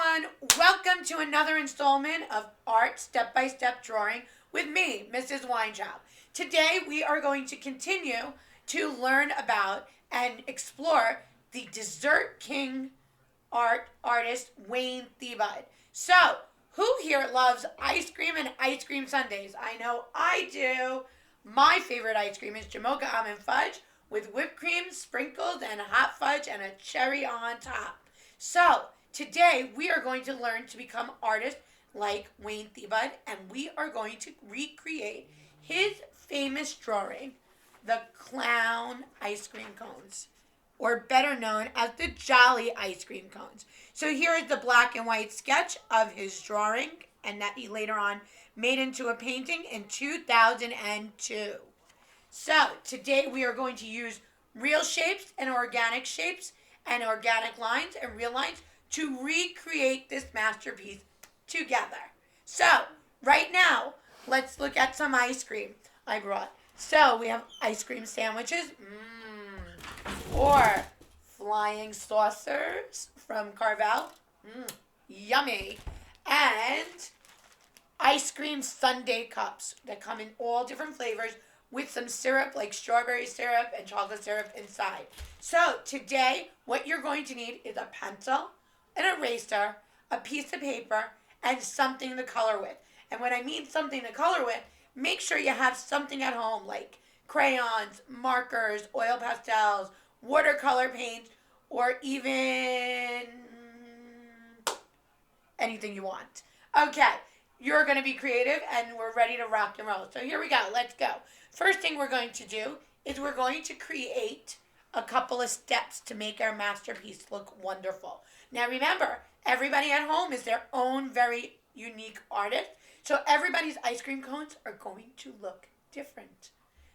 everyone. Welcome to another installment of Art Step-by-Step Drawing with me, Mrs. Weintraub. Today we are going to continue to learn about and explore the Dessert King artist Wayne Thiebaud. So, who here loves ice cream and ice cream sundaes? I know I do. My favorite ice cream is Jamocha almond fudge with whipped cream, sprinkles, and hot fudge and a cherry on top. So, today we are going to learn to become artists like Wayne Thiebaud, and we are going to recreate his famous drawing, the clown ice cream cones, or better known as the Jolly ice cream cones. So here is the black and white sketch of his drawing, and that he later on made into a painting in 2002. So today we are going to use real shapes and organic lines and real lines to recreate this masterpiece together. So right now, let's look at some ice cream I brought. So we have ice cream sandwiches, or flying saucers from Carvel, yummy, and ice cream sundae cups that come in all different flavors with some syrup like strawberry syrup and chocolate syrup inside. So today, what you're going to need is a pencil, an eraser, a piece of paper, and something to color with. And when I mean something to color with, make sure you have something at home like crayons, markers, oil pastels, watercolor paint, or even anything you want. Okay, you're going to be creative and we're ready to rock and roll. So here we go. Let's go. First thing we're going to do is we're going to create a couple of steps to make our masterpiece look wonderful. Now remember, everybody at home is their own very unique artist. So everybody's ice cream cones are going to look different.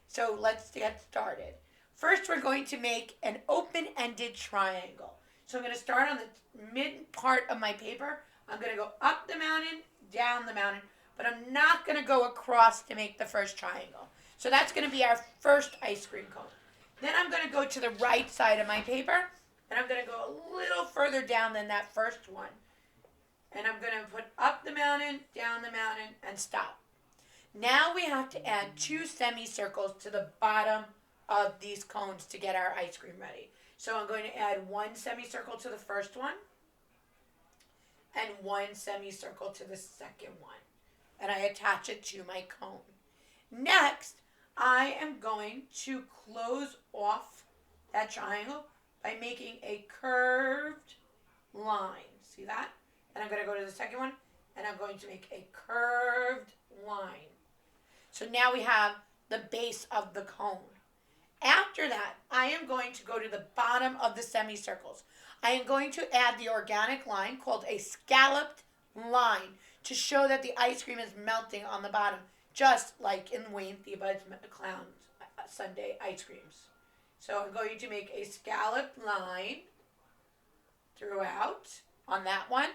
So let's get started. First, we're going to make an open-ended triangle. So I'm going to start on the mid part of my paper. I'm going to go up the mountain, down the mountain, but I'm not going to go across to make the first triangle. So that's going to be our first ice cream cone. Then I'm going to go to the right side of my paper, and I'm going to go a little further down than that first one. And I'm going to put up the mountain, down the mountain, and stop. Now we have to add 2 semicircles to the bottom of these cones to get our ice cream ready. So I'm going to add 1 semicircle to the first one and 1 semicircle to the second one. And I attach it to my cone. Next, I am going to close off that triangle by making a curved line. See that? And I'm going to go to the second one, and I'm going to make a curved line. So now we have the base of the cone. After that, I am going to go to the bottom of the semicircles. I am going to add the organic line called a scalloped line to show that the ice cream is melting on the bottom, just like in Wayne Thiebaud's clown sundae ice creams. So I'm going to make a scalloped line throughout on that one.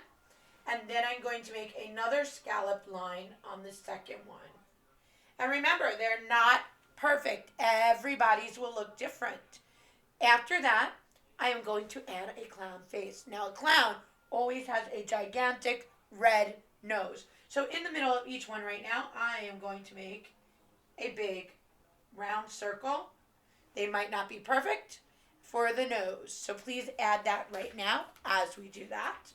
And then I'm going to make another scalloped line on the second one. And remember, they're not perfect. Everybody's will look different. After that, I am going to add a clown face. Now, a clown always has a gigantic red nose. So in the middle of each one right now, I am going to make a big round circle. They might not be perfect for the nose. So please add that right now as we do that.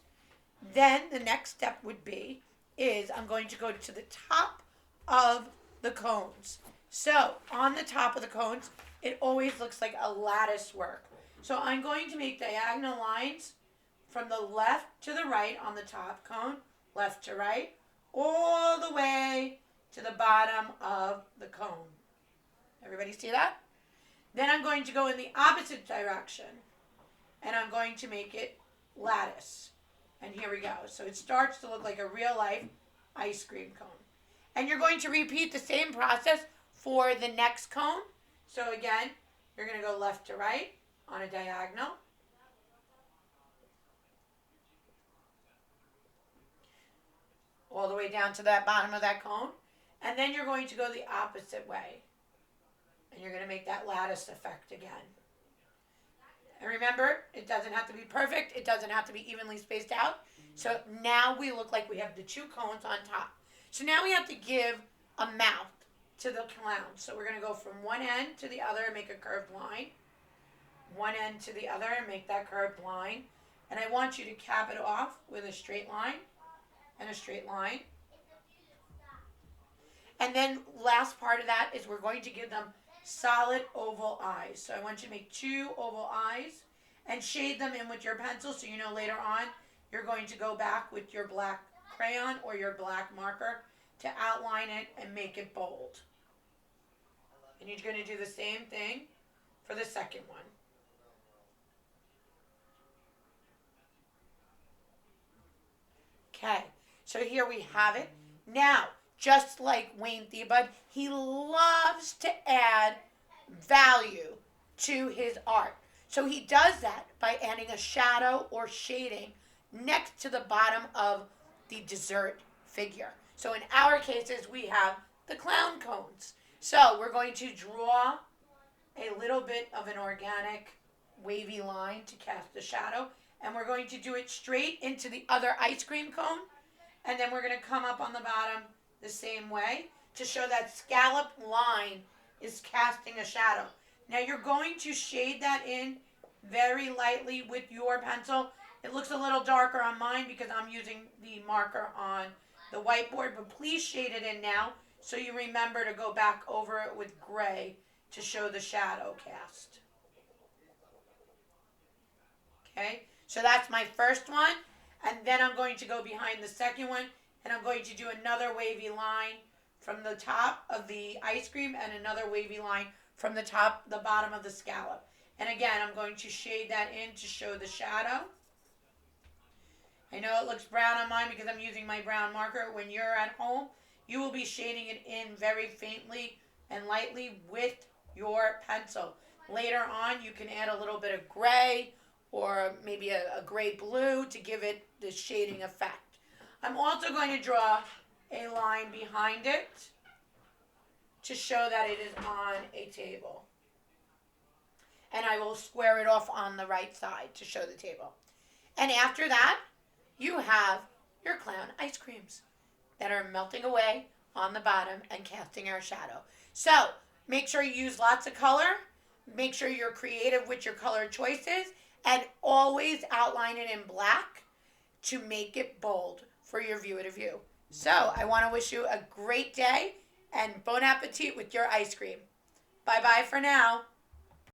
Then the next step would be I'm going to go to the top of the cones. So on the top of the cones, it always looks like a lattice work. So I'm going to make diagonal lines from the left to the right on the top cone, left to right, all the way to the bottom of the cone. Everybody see that? Then I'm going to go in the opposite direction, and I'm going to make it lattice. And here we go. So it starts to look like a real life ice cream cone. And you're going to repeat the same process for the next cone. So again, you're going to go left to right on a diagonal. All the way down to that bottom of that cone. And then you're going to go the opposite way. And you're going to make that lattice effect again. And remember, it doesn't have to be perfect. It doesn't have to be evenly spaced out. So now we look like we have the 2 cones on top. So now we have to give a mouth to the clown. So we're going to go from one end to the other and make a curved line. One end to the other and make that curved line. And I want you to cap it off with a straight line and a straight line. And then last part of that is we're going to give them solid oval eyes. So I want you to make 2 oval eyes and shade them in with your pencil so you know later on you're going to go back with your black crayon or your black marker to outline it and make it bold. And you're going to do the same thing for the second one. Okay, so here we have it. Now, just like Wayne Thiebaud, he loves to add value to his art. So he does that by adding a shadow or shading next to the bottom of the dessert figure. So in our cases, we have the clown cones. So we're going to draw a little bit of an organic wavy line to cast the shadow. And we're going to do it straight into the other ice cream cone. And then we're going to come up on the bottom the same way to show that scallop line is casting a shadow. Now you're going to shade that in very lightly with your pencil. It looks a little darker on mine because I'm using the marker on the whiteboard, but please shade it in now so you remember to go back over it with gray to show the shadow cast. Okay, so that's my first one, and then I'm going to go behind the second one, and I'm going to do another wavy line from the top of the ice cream and another wavy line from the bottom of the scallop. And again, I'm going to shade that in to show the shadow. I know it looks brown on mine because I'm using my brown marker. When you're at home, you will be shading it in very faintly and lightly with your pencil. Later on, you can add a little bit of gray or maybe a gray blue to give it the shading effect. I'm also going to draw a line behind it to show that it is on a table. And I will square it off on the right side to show the table. And after that, you have your clown ice creams that are melting away on the bottom and casting our shadow. So make sure you use lots of color. Make sure you're creative with your color choices. And always outline it in black to make it bold for your viewer to view. So I want to wish you a great day and bon appetit with your ice cream. Bye-bye for now.